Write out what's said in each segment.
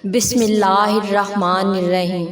بسم اللہ الرحمن الرحیم۔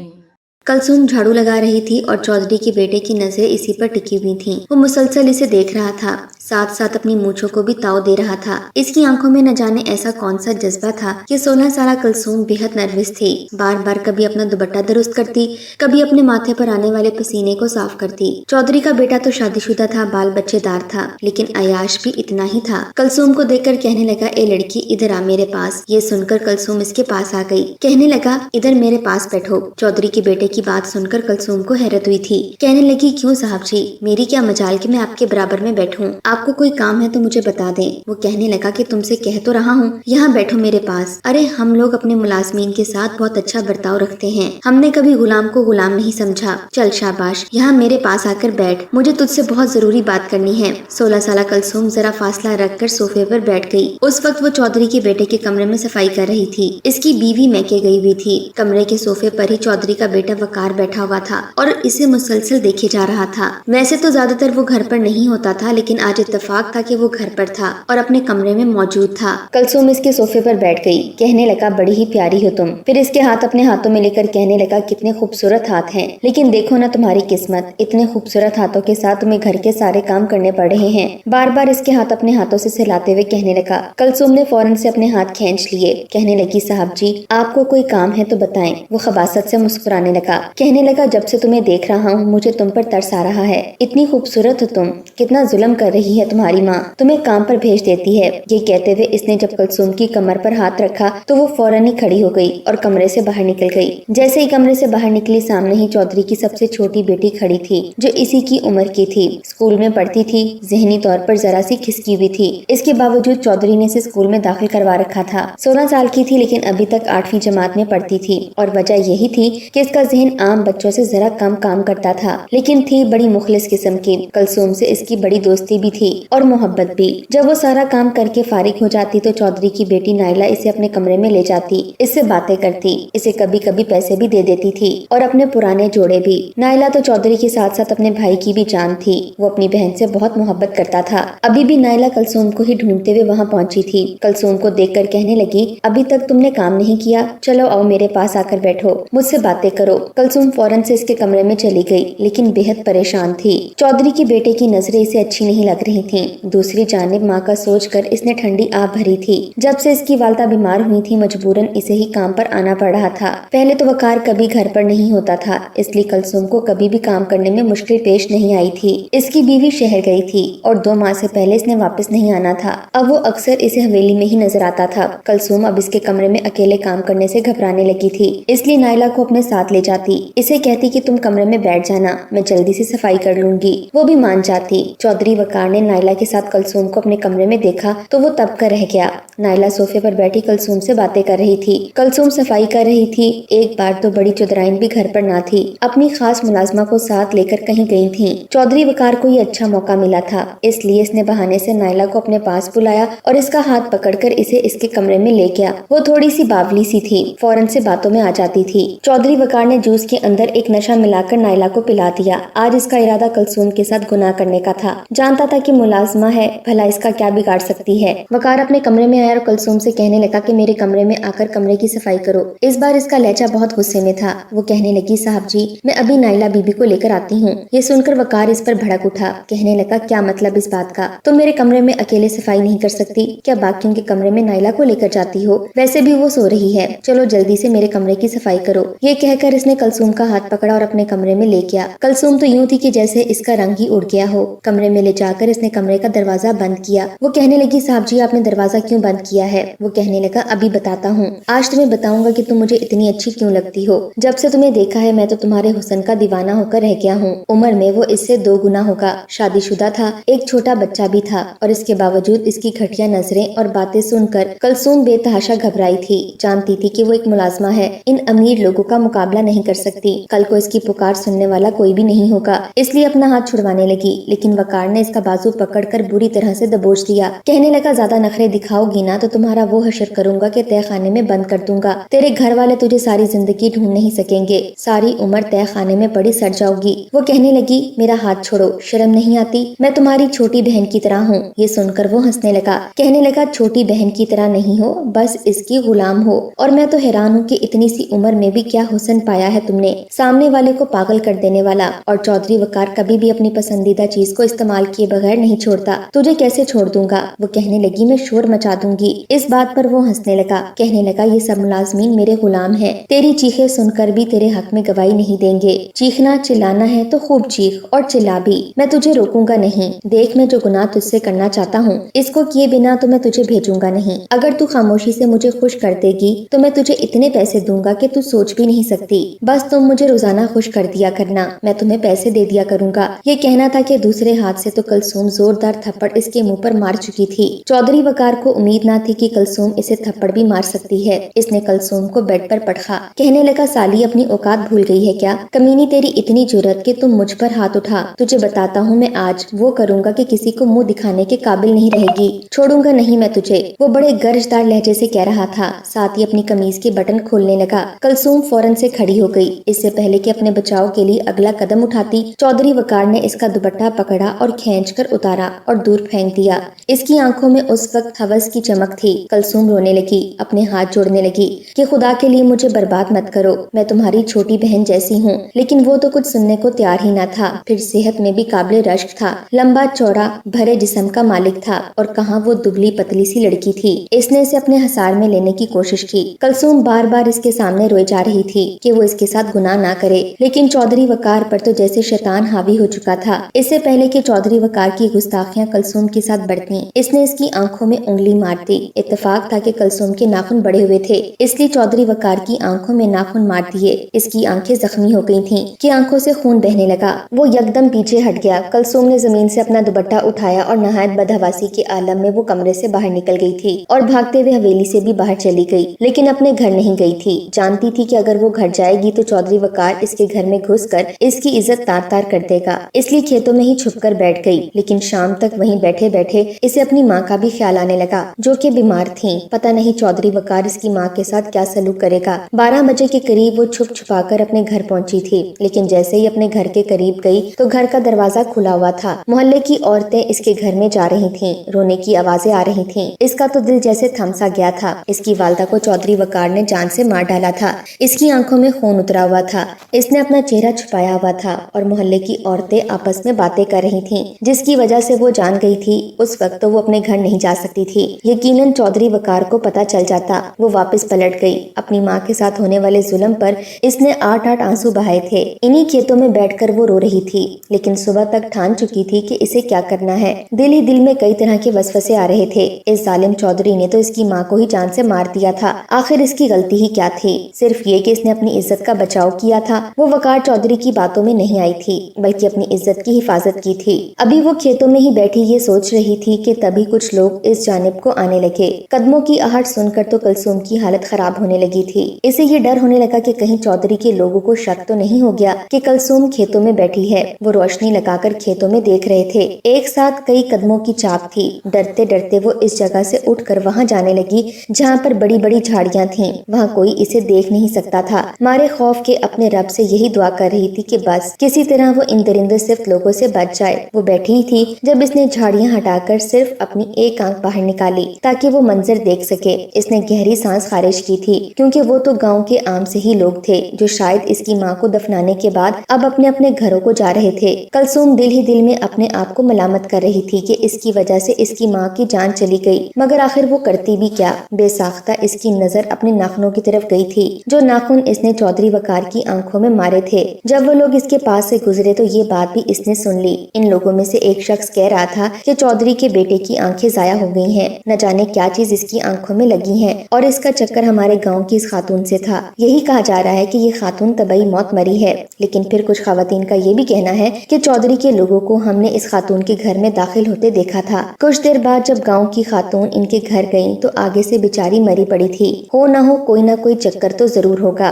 کلثوم جھاڑو لگا رہی تھی اور چودھری کے بیٹے کی نظریں اسی پر ٹکی ہوئی تھیں۔ وہ مسلسل اسے دیکھ رہا تھا، ساتھ ساتھ اپنی مونچھوں کو بھی تاؤ دے رہا تھا۔ اس کی آنکھوں میں نہ جانے ایسا کون سا جذبہ تھا کہ 16 سالہ کلثوم بے حد نروس تھی۔ بار بار کبھی اپنا دوپٹہ درست کرتی، کبھی اپنے ماتھے پر آنے والے پسینے کو صاف کرتی۔ چودھری کا بیٹا تو شادی شدہ تھا، بال بچے دار تھا، لیکن عیاش بھی اتنا ہی تھا۔ کلثوم کو دیکھ کر کہنے لگا، اے لڑکی ادھر آ میرے پاس۔ یہ سن کر کلثوم اس کے پاس آ گئی، کہنے لگا، ادھر میرے پاس بیٹھو۔ چودھری کے بیٹے کی بات سن کر کلثوم کو حیرت ہوئی تھی، کہنے لگی، کیوں صاحب جی، میری کیا مجال کہ میں آپ کے برابر میں بیٹھوں؟ آپ کو کوئی کام ہے تو مجھے بتا دیں۔ وہ کہنے لگا کہ تم سے کہہ تو رہا ہوں، یہاں بیٹھو میرے پاس۔ ارے ہم لوگ اپنے ملازمین کے ساتھ بہت اچھا برتاؤ رکھتے ہیں، ہم نے کبھی غلام کو غلام نہیں سمجھا۔ چل شاباش، یہاں میرے پاس آ کر بیٹھ، مجھے تجھ سے بہت ضروری بات کرنی ہے۔ 16 سالہ کلثوم ذرا فاصلہ رکھ کر صوفے پر بیٹھ گئی۔ اس وقت وہ چودھری کے بیٹے کے کمرے میں صفائی کر رہی تھی۔ اس کی بیوی میکے گئی ہوئی تھی۔ کمرے کے صوفے پر ہی چودھری کا بیٹا وقار بیٹھا ہوا تھا اور اسے مسلسل دیکھے جا رہا تھا۔ ویسے تو زیادہ تر وہ گھر پر نہیں ہوتا تھا، لیکن آج اتفاق تھا کہ وہ گھر پر تھا اور اپنے کمرے میں موجود تھا۔ کلثوم اس کے صوفے پر بیٹھ گئی، کہنے لگا، بڑی ہی پیاری ہو تم۔ پھر اس کے ہاتھ اپنے ہاتھوں میں لے کر کہنے لگا، کتنے خوبصورت ہاتھ ہیں، لیکن دیکھو نا تمہاری قسمت، اتنے خوبصورت ہاتھوں کے ساتھ تمہیں گھر کے سارے کام کرنے پڑ رہے ہیں۔ بار بار اس کے ہاتھ اپنے ہاتھوں سے سہلاتے ہوئے کہنے لگا۔ کلثوم نے فوراً سے اپنے ہاتھ کھینچ لیے، کہنے لگی، صاحب جی آپ کو کوئی کام ہے تو بتائیں۔ وہ خباثت سے مسکرانے لگا، کہنے لگا، جب سے تمہیں دیکھ رہا ہوں مجھے تم پر ترس آ رہا ہے، اتنی خوبصورت ہو تم، کتنا ظلم کر رہی ہے تمہاری ماں، تمہیں کام پر بھیج دیتی ہے۔ یہ کہتے ہوئے اس نے جب کلثوم کی کمر پر ہاتھ رکھا تو وہ فوراً ہی کھڑی ہو گئی اور کمرے سے باہر نکل گئی۔ جیسے ہی کمرے سے باہر نکلی، سامنے ہی چودھری کی سب سے چھوٹی بیٹی کھڑی تھی، جو اسی کی عمر کی تھی، اسکول میں پڑھتی تھی، ذہنی طور پر ذرا سی کھسکی ہوئی تھی۔ اس کے باوجود چودھری نے اسے اسکول میں داخل کروا رکھا تھا۔ 16 سال کی تھی، لیکن ابھی تک 8ویں جماعت میں پڑھتی تھی، اور وجہ یہی تھی کہ اس کا ذہن عام بچوں سے ذرا کم کام کرتا تھا، لیکن تھی بڑی مخلص قسم کی۔ کلثوم سے اس کی بڑی دوستی بھی تھی اور محبت بھی۔ جب وہ سارا کام کر کے فارغ ہو جاتی تو چودھری کی بیٹی نائلہ اسے اپنے کمرے میں لے جاتی، اس سے باتیں کرتی، اسے کبھی کبھی پیسے بھی دے دیتی تھی اور اپنے پرانے جوڑے بھی۔ نائلہ تو چودھری کے ساتھ ساتھ اپنے بھائی کی بھی جان تھی، وہ اپنی بہن سے بہت محبت کرتا تھا۔ ابھی بھی نائلہ کلثوم کو ہی ڈھونڈتے ہوئے وہاں پہنچی تھی۔ کلثوم کو دیکھ کر کہنے لگی، ابھی تک تم نے کام نہیں کیا، چلو آؤ میرے پاس آ کر بیٹھو، مجھ سے باتیں کرو۔ کلثوم فوراً سے اس کے کمرے میں چلی گئی، لیکن بے حد پریشان تھی۔ چودھری کے بیٹے کی نظریں اسے اچھی نہیں لگ رہی تھیں۔ دوسری جانب ماں کا سوچ کر اس نے ٹھنڈی آہ بھری تھی۔ جب سے اس کی والدہ بیمار ہوئی تھی، مجبوراً اسے ہی کام پر آنا پڑ رہا تھا۔ پہلے تو وقار کبھی گھر پر نہیں ہوتا تھا، اس لیے کلثوم کو کبھی بھی کام کرنے میں مشکل پیش نہیں آئی تھی۔ اس کی بیوی شہر گئی تھی اور 2 ماہ سے پہلے اس نے واپس نہیں آنا تھا۔ اب وہ اکثر اسے حویلی میں ہی نظر آتا تھا۔ کلثوم اب اس کے کمرے میں اکیلے کام کرنے سے گھبرانے لگی تھی، اس لیے نائلہ کو اپنے ساتھ لے جاتی، اسے کہتی کہ تم کمرے میں بیٹھ جانا، میں جلدی سے صفائی کر لوں گی۔ وہ بھی مان جاتی۔ چودھری وقار نے نائلہ کے ساتھ کلثوم کو اپنے کمرے میں دیکھا تو وہ تب کر رہ گیا۔ نائلہ صوفے پر بیٹھی کلثوم سے باتیں کر رہی تھی، کلثوم صفائی کر رہی تھی۔ ایک بار تو بڑی چودرائن بھی گھر پر نہ تھی، اپنی خاص ملازمہ کو ساتھ لے کر کہیں گئی تھی۔ چودھری وقار کو یہ اچھا موقع ملا تھا، اس لیے اس نے بہانے سے نائلہ کو اپنے پاس بلایا اور اس کا ہاتھ پکڑ کر اسے اس کے کمرے میں لے گیا۔ وہ تھوڑی سی باولی سی تھی، فوراً سے باتوں میں آ جاتی تھی۔ چودھری وقار نے جوس کے اندر ایک نشہ ملا کر نائلہ کو پلا دیا۔ آج اس کا ارادہ کلثوم کے ساتھ گناہ کرنے کا تھا، جانتا تھا کہ ملازمہ ہے، بھلا اس کا کیا بگاڑ سکتی ہے۔ وقار اپنے کمرے میں آیا اور کلثوم سے کہنے لگا کہ میرے کمرے میں آ کر کمرے کی صفائی کرو۔ اس بار اس کا لہجہ بہت غصے میں تھا۔ وہ کہنے لگی، صاحب جی میں ابھی نائلہ بی بی کو لے کر آتی ہوں۔ یہ سن کر وقار اس پر بھڑک اٹھا، کہنے لگا، کیا مطلب اس بات کا؟ تم میرے کمرے میں اکیلے صفائی نہیں کر سکتی؟ کیا باقیوں کے کمرے میں نائلہ کو لے کر جاتی ہو؟ ویسے بھی وہ سو رہی ہے، چلو جلدی سے میرے کمرے کی صفائی کرو۔ یہ کہہ کر اس نے کلثوم کا ہاتھ پکڑا اور اپنے کمرے میں لے گیا۔ کلثوم تو یوں تھی کہ جیسے اس کا رنگ ہی اڑ گیا ہو۔ کمرے میں لے جا کر اس نے کمرے کا دروازہ بند کیا۔ وہ کہنے لگی، صاحب جی آپ نے دروازہ کیوں بند کیا ہے؟ وہ کہنے لگا، ابھی بتاتا ہوں، آج تمہیں بتاؤں گا کہ تم مجھے اتنی اچھی کیوں لگتی ہو۔ جب سے تمہیں دیکھا ہے میں تو تمہارے حسن کا دیوانہ ہو کر رہ گیا ہوں۔ عمر میں وہ اس سے 2 گنا ہوگا، شادی شدہ تھا، ایک چھوٹا بچہ بھی تھا، اور اس کے باوجود اس کی گھٹیا نظریں اور باتیں سن کر کلثوم بے تحاشا گھبرائی تھی۔ جانتی تھی کہ وہ ایک ملازمہ ہے، ان امیر لوگوں کا مقابلہ نہیں کر سکتی، کل کو اس کی پکار سننے والا کوئی بھی نہیں ہوگا، اس لیے اپنا ہاتھ چھڑوانے لگی، لیکن وقار نے اس کا بازو پکڑ کر بری طرح سے دبوچ دیا۔ کہنے لگا زیادہ نخرے دکھاؤ گی نا تو تمہارا وہ حشر کروں گا کہ تہہ خانے میں بند کر دوں گا، تیرے گھر والے تجھے ساری زندگی ڈھونڈ نہیں سکیں گے، ساری عمر تہہ خانے میں پڑی سڑ جاؤ گی۔ وہ کہنے لگی میرا ہاتھ چھوڑو، شرم نہیں آتی، میں تمہاری چھوٹی بہن کی طرح ہوں۔ یہ سن کر وہ ہنسنے لگا، کہنے لگا چھوٹی بہن کی طرح نہیں ہو، بس اس کی غلام ہو، اور میں تو حیران ہوں کہ اتنی سی عمر میں بھی کیا حسن پایا ہے تم نے، سامنے والے کو پاگل کر دینے والا۔ اور چودھری وقار کبھی بھی اپنی پسندیدہ چیز کو استعمال کیے بغیر نہیں چھوڑتا، تجھے کیسے چھوڑ دوں گا؟ وہ کہنے لگی میں شور مچا دوں گی۔ اس بات پر وہ ہنسنے لگا، کہنے لگا یہ سب ملازمین میرے غلام ہیں، تیری چیخیں سن کر بھی تیرے حق میں گواہی نہیں دیں گے، چیخنا چلانا ہے تو خوب چیخ اور چلا بھی، میں تجھے روکوں گا نہیں۔ دیکھ میں جو گناہ تجھ سے کرنا چاہتا ہوں اس کو کیے بنا تو میں تجھے بھیجوں گا نہیں، اگر تو خاموشی سے مجھے خوش کر دے گی تو میں تجھے اتنے پیسے دوں گا کہ تو سوچ بھی نہیں سکتی، بس تم مجھے روزانہ خوش کر دیا کرنا، میں تمہیں پیسے دے دیا کروں گا۔ یہ کہنا تھا کہ دوسرے ہاتھ سے تو کلثوم زوردار تھپڑ اس کے منہ پر مار چکی تھی۔ چودھری وقار کو امید نہ تھی کہ کلثوم اسے تھپڑ بھی مار سکتی ہے، اس نے کلثوم کو بیڈ پر پٹخا، کہنے لگا سالی اپنی اوقات بھول گئی ہے کیا؟ کمینی تیری اتنی جرأت کہ تم مجھ پر ہاتھ اٹھا، تجھے بتاتا ہوں میں آج وہ کروں گا کہ کسی کو منہ دکھانے کے قابل نہیں رہے گی، چھوڑوں گا نہیں میں تجھے۔ وہ بڑے گرجدار لہجے سے کہہ رہا تھا، ساتھ ہی اپنی قمیض کے بٹن کھولنے لگا۔ کلثوم فوراً سے کھڑی ہو گئی، اس سے پہلے کہ اپنے بچاؤ کے لیے اگلا قدم اٹھاتی چودھری وقار نے اس کا دوپٹہ پکڑا اور کھینچ کر اتارا اور دور پھینک دیا۔ اس کی آنکھوں میں اس وقت ہوس کی چمک تھی۔ کلثوم رونے لگی، اپنے ہاتھ جوڑنے لگی کہ خدا کے لیے مجھے برباد مت کرو، میں تمہاری چھوٹی بہن جیسی ہوں۔ لیکن وہ تو کچھ سننے کو تیار ہی نہ تھا، پھر صحت میں بھی قابل رشک تھا، لمبا چوڑا بھرے جسم کا مالک تھا، اور کہاں وہ دبلی پتلی سی لڑکی تھی۔ اس نے اسے اپنے حصار میں لینے کی کوشش کی۔ کلثوم بار بار اس کے سامنے روئے جا رہی تھی کہ وہ اس کے ساتھ گناہ نہ کرے، لیکن چودھری وقار پر تو جیسے شیطان حاوی ہو چکا تھا۔ اس سے پہلے کہ چودھری وقار کی گستاخیاں کلثوم کے ساتھ بڑھتیں، اس نے اس کی آنکھوں میں انگلی مار دی۔ اتفاق تھا کہ کلثوم کے ناخن بڑے ہوئے تھے، اس لیے چودھری وقار کی آنکھوں میں ناخن مار دیے۔ اس کی آنکھیں زخمی ہو گئی تھیں کہ آنکھوں سے خون بہنے لگا۔ وہ یکدم پیچھے ہٹ گیا۔ کلثوم نے زمین سے اپنا دوپٹہ اٹھایا اور نہایت بدحواسی کے عالم میں وہ کمرے سے باہر نکل گئی تھی اور بھاگتے ہوئے حویلی سے بھی باہر چلی گئی، لیکن اپنے گھر نہیں گئی تھی۔ جانتی تھی کہ اگر وہ گھر جائے گی تو چودھری وقار اس کے گھر میں گھس کر اس کی عزت تار تار کر دے گا، اس لیے کھیتوں میں ہی چھپ کر بیٹھ گئی۔ لیکن شام تک وہیں بیٹھے بیٹھے اسے اپنی ماں کا بھی خیال آنے لگا جو کہ بیمار تھیں۔ پتہ نہیں چودھری وقار اس کی ماں کے ساتھ کیا سلوک کرے گا۔ 12 بجے کے قریب وہ چھپ چھپا کر اپنے گھر پہنچی تھی، لیکن جیسے ہی اپنے گھر کے قریب گئی تو گھر کا دروازہ کھلا ہوا تھا۔ محلے کی عورتیں اس کے گھر میں جا رہی تھیں، رونے کی آوازیں آ رہی تھیں۔ اس کا تو دل جیسے تھم سا گیا تھا۔ اس کی والدہ کو چودھری وقار نے جان سے مار ڈالا تھا، اس کی آنکھوں میں خون اترا ہوا تھا، اس نے اپنا چہرہ چھپایا ہوا تھا، اور محلے کی عورتیں آپس میں باتیں کر رہی تھیں، جس کی وجہ سے وہ جان گئی تھی اس وقت تو وہ اپنے گھر نہیں جا سکتی تھی۔ یقیناً چودھری وقار کو پتہ چل جاتا، وہ واپس پلٹ گئی۔ اپنی ماں کے ساتھ ہونے والے ظلم پر اس نے 8 آنسو بہائے تھے۔ انہی کھیتوں میں بیٹھ کر وہ رو رہی تھی، لیکن صبح تک ٹھان چکی تھی کہ اسے کیا کرنا ہے۔ دل ہی دل میں کئی طرح کے وسوسے آ رہے تھے۔ اس ظالم چودھری نے تو اس کی ماں کو ہی جان سے مار دیا تھا، آخر اس کی غلطی ہی کیا تھی؟ صرف یہ کہ اس نے اپنی عزت کا بچاؤ کیا تھا۔ وہ وقار چودھری کی باتوں میں نہیں آئی تھی، بلکہ اپنی عزت کی حفاظت کی تھی۔ ابھی وہ کھیتوں میں ہی بیٹھی یہ سوچ رہی تھی کہ تبھی کچھ لوگ اس جانب کو آنے لگے۔ قدموں کی آہٹ سن کر تو کلثوم کی حالت خراب ہونے لگی تھی۔ اسے یہ ڈر ہونے لگا کہ کہیں چودھری کے لوگوں کو شک تو نہیں ہو گیا کہ کلثوم کھیتوں میں بیٹھی ہے۔ وہ روشنی لگا کر کھیتوں میں دیکھ رہے تھے، ایک ساتھ کئی قدموں کی چاپ تھی۔ ڈرتے ڈرتے وہ اس جگہ سے اٹھ کر وہاں جانے لگی جہاں پر بڑی بڑی جھاڑیاں تھیں، وہاں کوئی اسے دیکھ نہیں سکتا تھا۔ مارے خوف کے اپنے رب سے یہی دعا کر رہی تھی کہ بس کسی طرح وہ ان درندے صرف لوگوں سے بچ جائے۔ وہ بیٹھی ہی تھی جب اس نے جھاڑیاں ہٹا کر صرف اپنی ایک آنکھ باہر نکالی تاکہ وہ منظر دیکھ سکے۔ اس نے گہری سانس خارج کی تھی کیونکہ وہ تو گاؤں کے عام سے ہی لوگ تھے جو شاید اس کی ماں کو دفنانے کے بعد اب اپنے اپنے گھروں کو جا رہے تھے۔ کلثوم دل ہی دل میں اپنے آپ کو ملامت کر رہی تھی کہ اس کی وجہ سے اس کی ماں کی جان چلی گئی، مگر آخر وہ کرتی بھی کیا؟ بے ساختہ اس کی نظر اپنے ناخنوں کی طرف گئی تھی، جو ناخن اس نے چودھری وقار کی آنکھوں میں مارے تھے۔ جب وہ لوگ اس کے پاس سے گزرے تو یہ بات بھی اس نے سن لی۔ ان لوگوں میں سے ایک شخص کہہ رہا تھا کہ چودھری کے بیٹے کی آنکھیں ضائع ہو گئی ہیں، نہ جانے کیا چیز اس کی آنکھوں میں لگی ہیں، اور اس کا چکر ہمارے گاؤں کی اس خاتون سے تھا۔ یہی کہا جا رہا ہے کہ یہ خاتون طبعی موت مری ہے، لیکن پھر کچھ خواتین کا یہ بھی کہنا ہے کہ چودھری کے لوگوں کو ہم نے اس خاتون کے گھر میں داخل ہوتے دیکھا تھا۔ کچھ دیر بعد جب گاؤں کی خاتون ان کے گھر گئیں تو آگے سے بیچاری مری پڑی تھی۔ ہو نہ ہو کوئی نہ کوئی چکر تو ضرور ہوگا